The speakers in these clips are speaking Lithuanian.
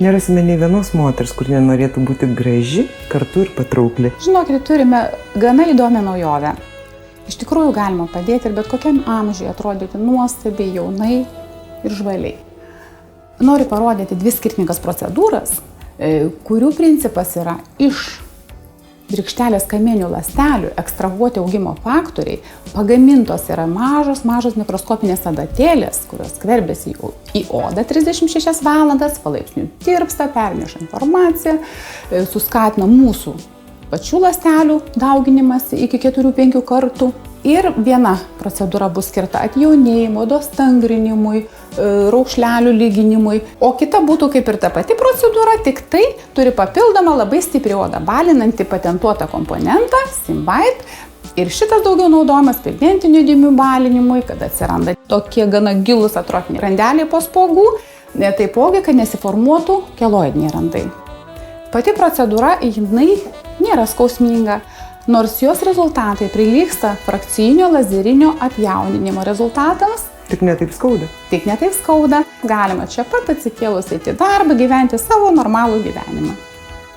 Nerasime nei vienos moters, kur nenorėtų būti graži, kartu ir patraukli. Žinokit, turime gana įdomią naujovę. Iš tikrųjų galima padėti ir bet kokiam amžiui atrodyti nuostabiai, jaunai ir žvaliai. Noriu parodyti 2 skirtingas procedūras, kurių principas yra iš virkštelės kamieninių ląstelių ekstrahuoti augimo faktoriai, pagamintos yra mažos mikroskopinės adatėlės, kurios skverbiasi į odą 36 valandas, palaipsniui tirpsta, perneša informaciją, suskatina mūsų pačių ląstelių dauginimąsi iki 4-5 kartų. Ir viena procedūra bus skirta atjaunėjimo, odos stangrinimui, raukšlelių lyginimui, o kita būtų kaip ir ta pati procedūra, tik tai turi papildomą labai stiprią odą balinantį patentuotą komponentą, Symbite. Ir šitas daugiau naudojamas pigmentinių dėmių balinimui, kad atsiranda tokie gana gilūs atrofiniai randeliai po spuogų, taipogi, kad nesiformuotų keloidiniai randai. Pati procedūra, jinai nėra skausminga, nors jos rezultatai prilygsta frakcijinio lazerinio atjauninimo rezultatams. Tik ne taip skauda. Tik ne taip skauda. Galima čia pat atsikėlus eiti į darbą, gyventi savo normalų gyvenimą.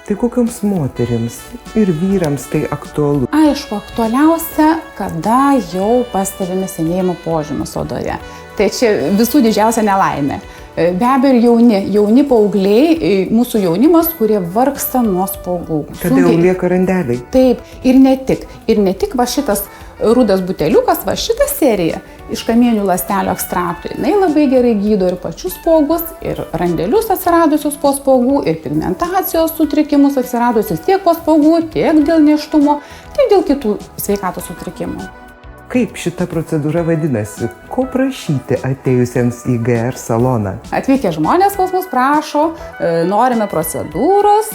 Tai kokioms moterims ir vyrams tai aktualu? Aišku, aktualiausia, kada jau pastebimi senėjimo požymius odoje. Tai čia visų didžiausia nelaimė. Be abejo ir jauni paaugliai, mūsų jaunimas, kurie vargsta nuo spuogų. Tada jau lieka randeliai. Taip, ir ne tik va šitas rudas buteliukas, va šita serija iš kamieninių ląstelių ekstraktų, jinai labai gerai gydo ir pačius spuogus, ir randelius atsiradusius po spuogų, ir pigmentacijos sutrikimus atsiradusius tiek po spuogų, tiek dėl nėštumo, tiek dėl kitų sveikatos sutrikimų. Kaip šita procedūra vadinasi? Ko prašyti atėjusiems į GR saloną? Atvykę žmonės pas mus prašo, norime procedūros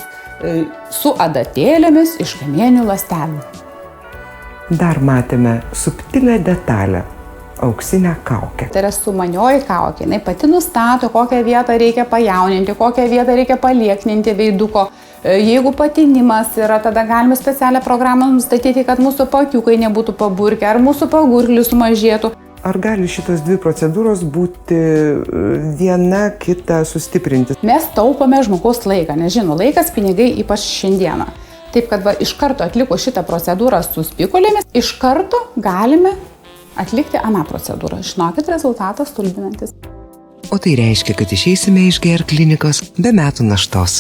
su adatėlėmis iš kamieninių ląstelių. Dar matėme subtilę detalę – auksinę kaukę. Tai yra sumanioji kaukė. Jinai pati nustato, kokią vietą reikia pajauninti, kokią vietą reikia paliekninti veiduko. Jeigu patinimas yra, tada galime specialią programą nustatyti, kad mūsų paakiukai nebūtų paburkę ar mūsų pagurklių sumažėtų. Ar gali šitos 2 procedūros būti viena kitą sustiprinti? Mes taupome žmogaus laiką, nes laikas pinigai ypač šiandieną. Taip, kad iš karto atlikus šitą procedūrą su spikulėmis, iš karto galime atlikti aną procedūrą. Žinokit, rezultatas stulbinantis. O tai reiškia, kad išeisime iš GR klinikos be metų naštos.